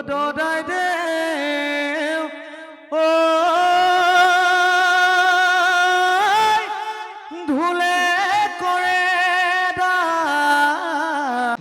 দদাই দেও ও ধুলে কৰে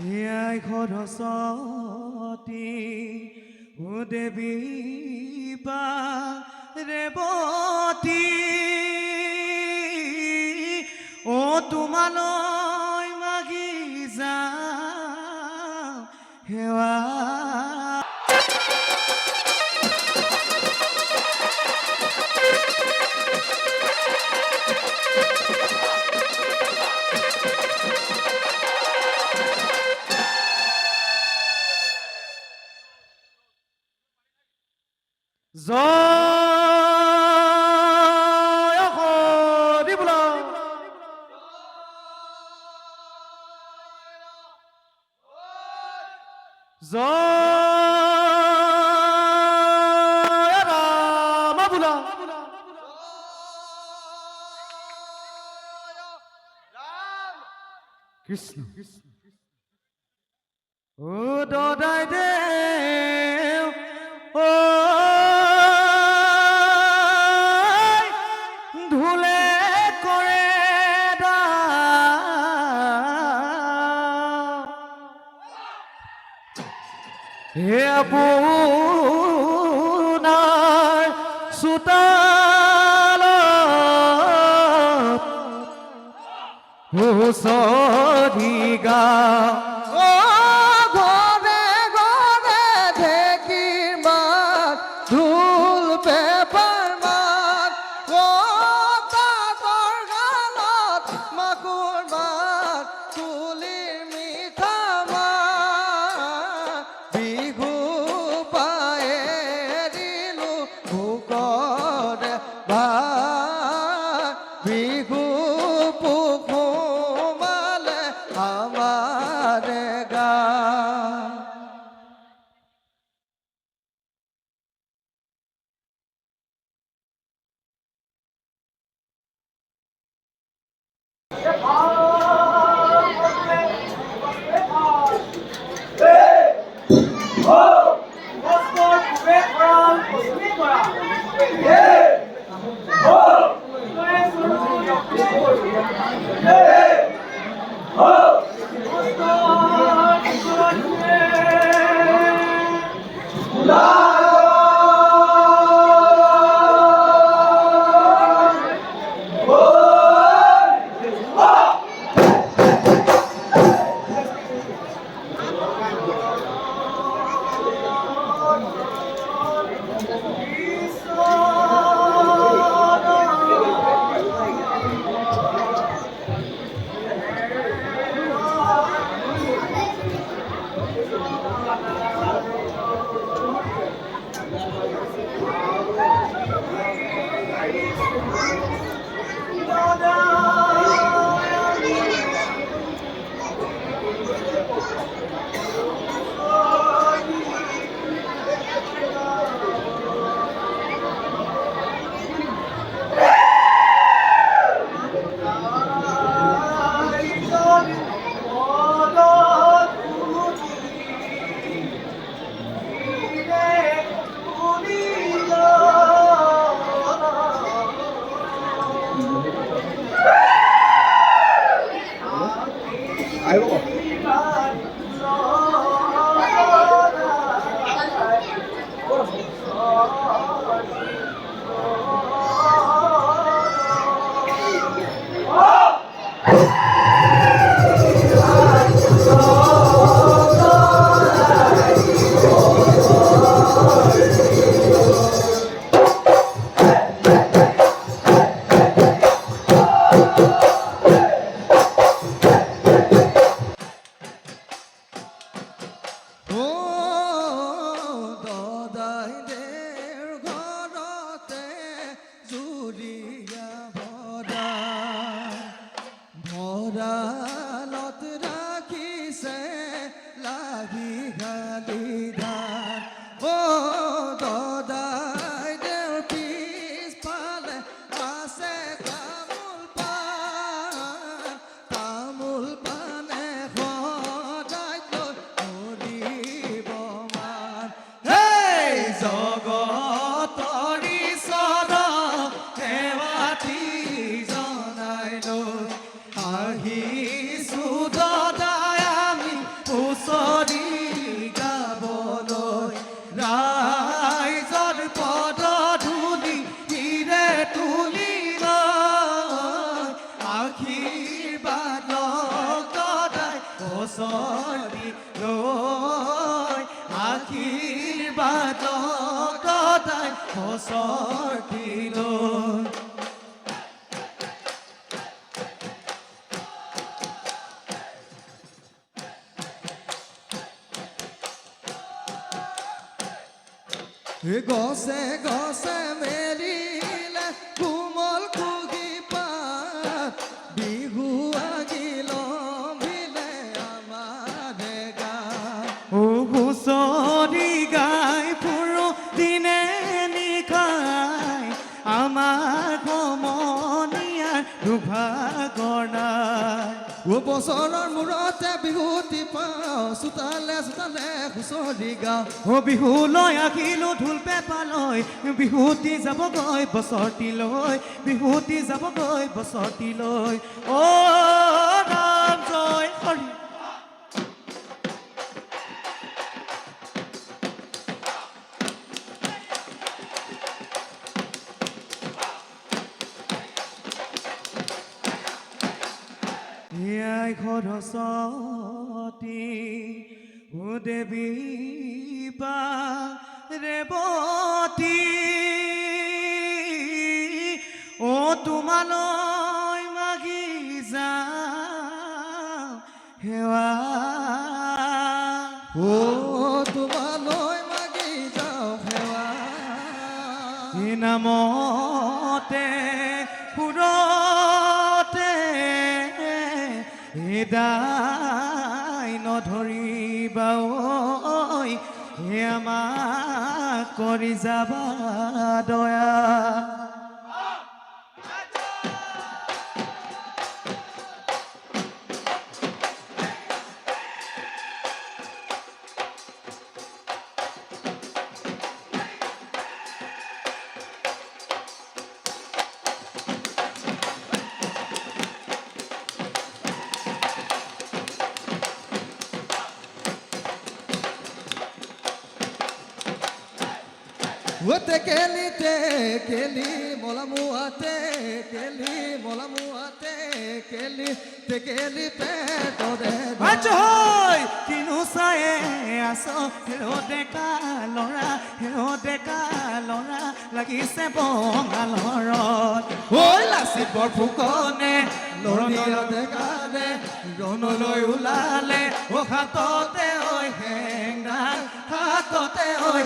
হিয়াই সৰস্বতী ও দেৱী বা ৰেৱতী ও তোমালৈ মাগি যাওঁ সেৱা জয় হৰি বোল জয় ৰাম বোল কৃষ্ণ ও দদাই দেও ও ধুলে কৰে হে আপোনাৰ চোতালত হুঁচৰি গাওঁ আশীৰ্বাদ গদাই বছৰ দিলৈ গছে গছে মেলিলে কোমল কুহি পাত বিহু আগিল মিলে আমাৰ গাত হুঁচৰি গাই ফুৰো দিনে নিশাই আমাৰ সমনীয়াৰ দুভাগৰ নাই বছৰৰ মূৰতে বিহুতি পাওঁ চোতালে চোতালে হুঁচৰি গাওঁ বিহুলৈ আহিলো ঢোল পেঁপালৈ বিহুতি যাবগৈ বছৰটিলৈ বিহুতি যাবগৈ বছৰটিলৈ ৰাম জয় হৰি আই সৰস্বতী ও দেৱী বা ৰেৱতী ও তোমালৈ মাগি যাওঁ সেৱা তোমালৈ মাগি যাওঁ সেৱা নামতে সুৰতে দাই নধৰিবা ঐ হে আমাক কৰি যাবা দয়া কেলি মলামুয়াতে কেলি পেটৰে কিনো চায়ে আছ হেৰ ডেকা ল'ৰা লাগিছে বঙালৰত ঐ লাচিত বৰফুকনে লৰণীয়া ডেকানে ৰণলৈ ওলালে হাততে ঐ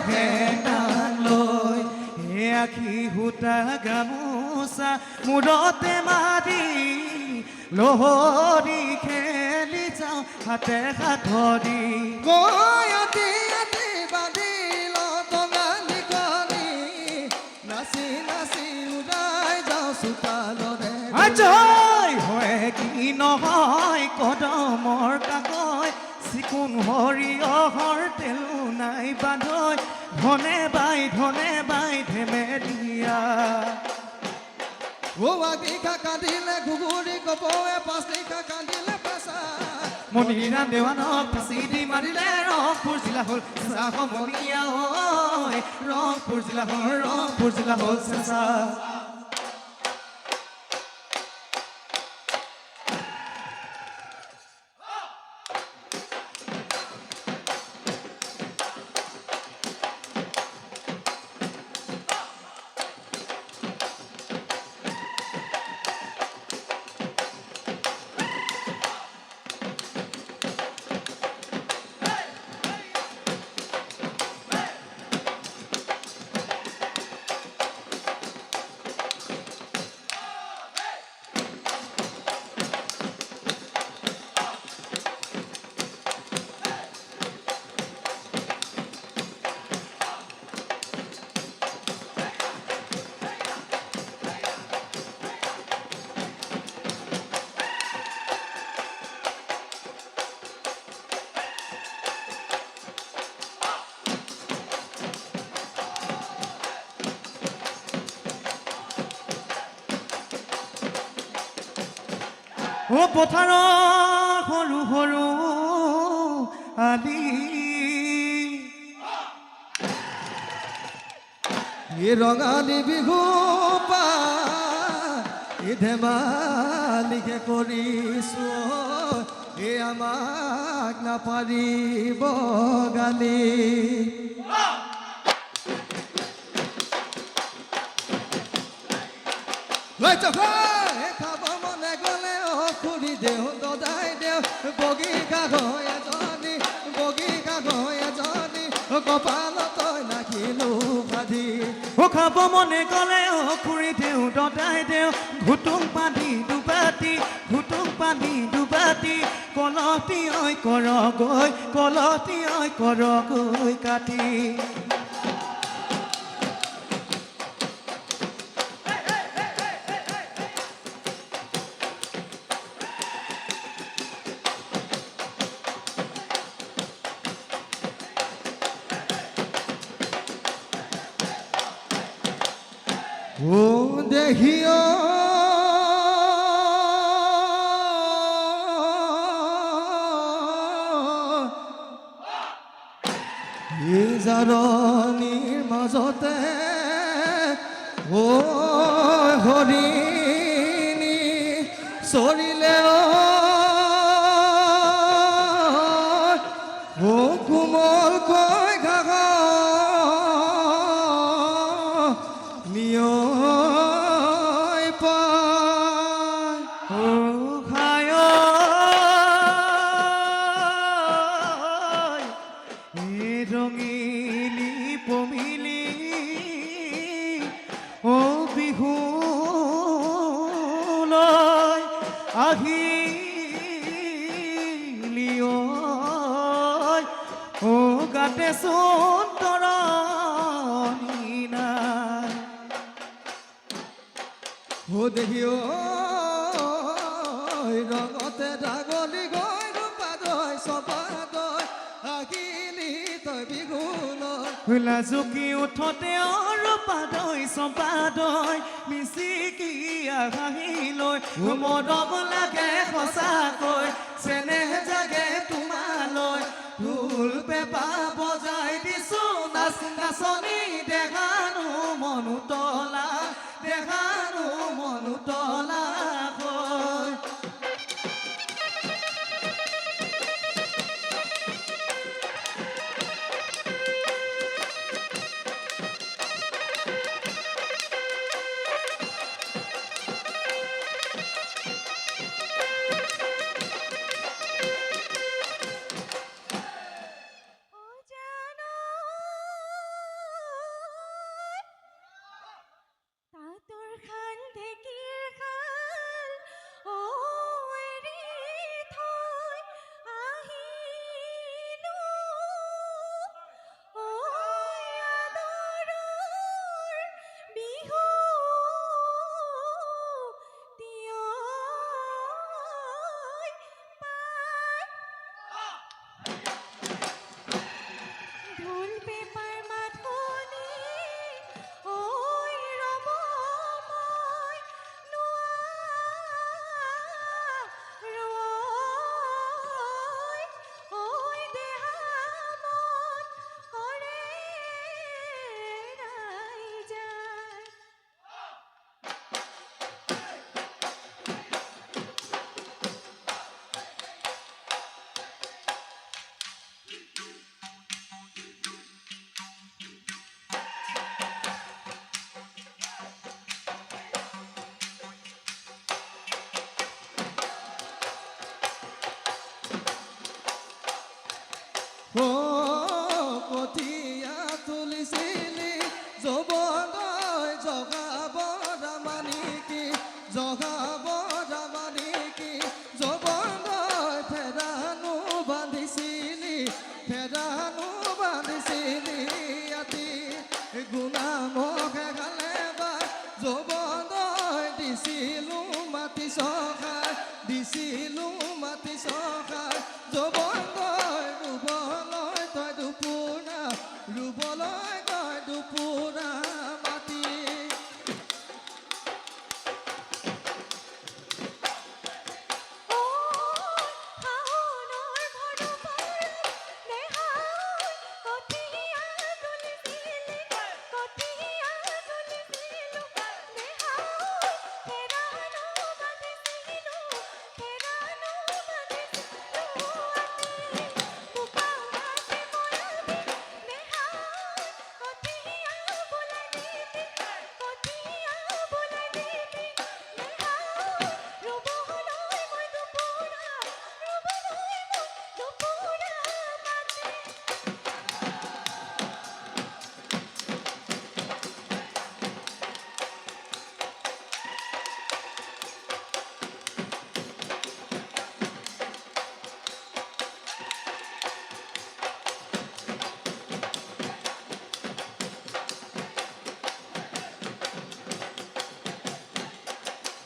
হেংদাং লৈ আখি সূতা গামোচা মূৰতে মাৰি লহৰি খেলি যাওঁ হাতে হাত ধৰি গয়তি বান্ধিল টঙালি কণি নাচি নাচি উৰাই যাওঁ চোতালৰে হয় কি নহয় কদমৰ কাকৈ চিকুণ সৰিয়হৰ তেলো নাই বান্ধৈ ধনে বাই ধেমেলীয়া আগিখা কান্দিলে ঘুগুৰি কপৌৱে পাঁচ নিশা কান্দিলে পেচা মণিৰাম দেৱানক ফাঁচি দি মাৰিলে ৰংপুৰ জিলা হ'ল চেঁচা সমনীয়া ঐ ৰংপুৰ জিলা হ'ল চেঁচা পথাৰৰ সৰু সৰু আলি ৰঙালী বিহু পা ধেমালিকে কৰিছো আমাক নাপাৰিব গালি খাব মনে গ'লে খুৰি দেও দদাই দেও বগী কাগজ এজনী কপালত তই নাখিলো ভাদি খাব মনে গ'লে খুৰি দেও দদাই দেও ঘুটুং পানী দুবাতি কলতি ঐ কৰগৈ কাটি ও দেখিও এই জাৰণিৰ মাজতে ও হৰিণী চৰিলে ও কোমল কৈ ঘাঘ নিয় পায় ও খায় এ ৰঙিলি পমিলি ও বিহুলৈ আহিলি ও গাতে সুন্দৰ নাই ও দেখিও ৰঙতে ডাগলি গৈ ৰূপাদয় চপাদয় আহিলি তই বিহুলৈ লাজুকি উঠতে ৰূপাদয় চম্পাদয় মিচিকি হাঁহিলৈ মৰম লাগে সঁচাকৈ চেনেহ জাগে তোমালৈ ঢোল পেঁপা বজাই দিছো নাচনি দেখানো মনো তলা হয় তাতৰ খান ঢেকীৰ খাল ও এৰি থৈ আহিলো ও আদৰৰ বিহু তিয় ঢোল পেপাৰ মাথনি ঐ ৰব মই নোৱাৰোঁ ঐ দেহা মন কৰে ৰাইজাই ও কঠীয়া তুলিছিলি যৌৱনই জগাব ৰামানিকি যৌৱনই ফেৰানো বান্ধিছিলি আতি গুণামকে গালে বা যৌৱনই দিছিলো মাটি চখাই যৌৱনই ৰুবলৈ তই দুপুৰা মাটি Bye.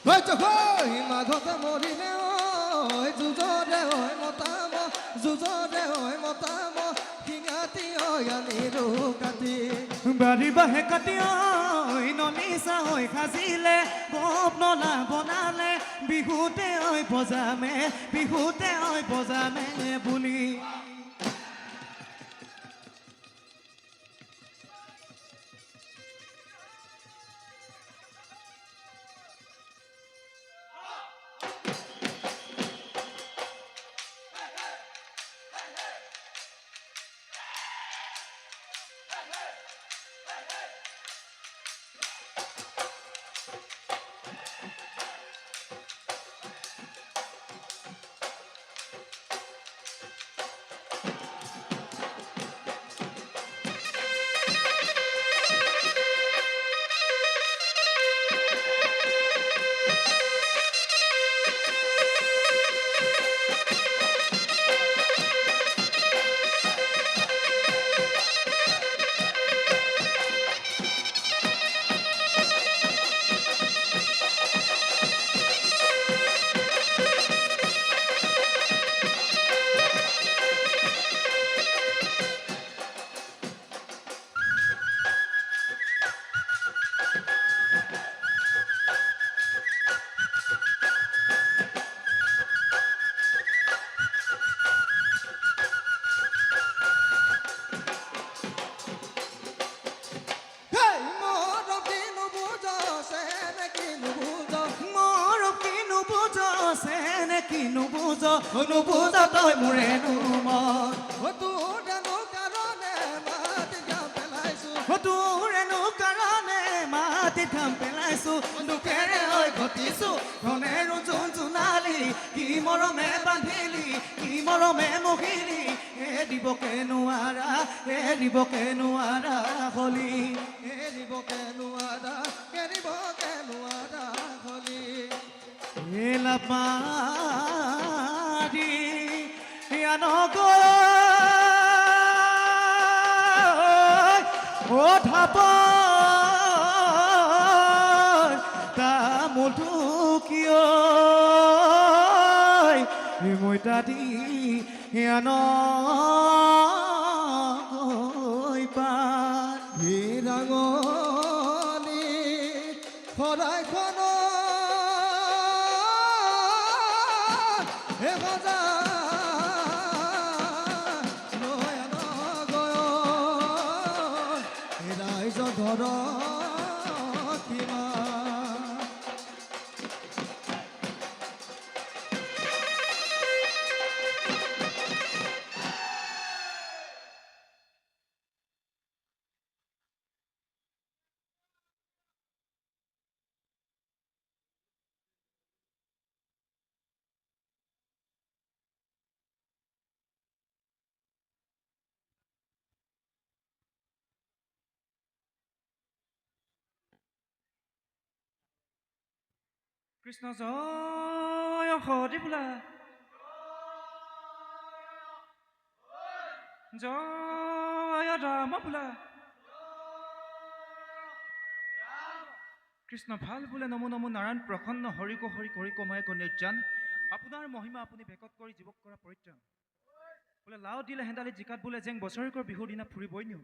হৈ মাঘতে মৰিলে ঐ যুঁজৰে হৈ মতাম যুঁজৰে হৈ মতাম শিঙাতি হৈ আনিলো কাটি বাৰী বাহে কাটি ঐ নলিচা হৈ সাজিলে গপ নলা বনালে বিহুতে ঐ বজামে বিহুতে ঐ বজামে বুলি নুবুজ তই মোৰে নুমন তোৰেনো কাৰণে মাতি গাম পেলাইছো তোৰেনো কাৰণে মাটিত ঘাম পেলাইছো দুখেৰে হৈ ঘটিছো ধনেৰো জোন জোনালি কি মৰমে বান্ধিলি কি মৰমে মহিলি এৰিবকে নোৱাৰা হলি এৰিবকে নোৱাৰা হলি এলাপাৰি ও ধাপ তামোলটো কিয় মই তাতি আন পাত হিৰাঙনি শৰাইখন হে বজা নয়ন গয় ৰাইজ ধৰ কিমা কৃষ্ণ জয় হৰি বোলা জয় ৰাম বোলা কৃষ্ণ ভাল বোলে নমো নমো নাৰায়ণ প্ৰসন্ন হৰিক হৰি কৰি কময় কন্যান আপোনাৰ মহিমা আপুনি বেকত কৰি যুৱক কৰা পৰিত্ৰাণ বোলে লাও দিলে হেন্দালি জিকাত বোলে যেং বছৰেকৰ বিহুৰ দিনা ফুৰিবই নিয়ম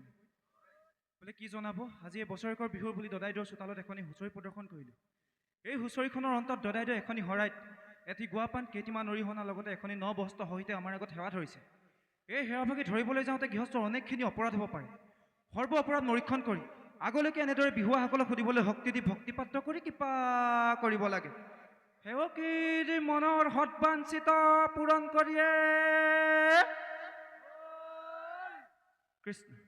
বোলে কি জনাব আজি এই বছৰেকৰ বিহুৰ বুলি দদাইদেউৰ চোতালত এখনি হুঁচৰি প্ৰদৰ্শন কৰিলোঁ এই হুঁচৰিখনৰ অন্তত দদাইদেউ এখনি হৰাইত এটি গুৱাপান কেইটিমান অৰিহণাৰ লগতে এখনি ন বস্ত্ৰ সহিতে আমাৰ আগত সেৱা ধৰিছে এই সেৱাভাগি ধৰিবলৈ যাওঁতে গৃহস্থৰ অনেকখিনি অপৰাধ হ'ব পাৰে সৰ্ব অপৰাধ নিৰীক্ষণ কৰি আগলৈকে এনেদৰে বিহুৱাসকলক সুধিবলৈ শক্তি দি ভক্তিপাত্ৰ কৰি কৃপা কৰিব লাগে সেৱকীৰ মনৰ সৎবাঞ্ছিত পূৰণ কৰিয়ে কৃষ্ণ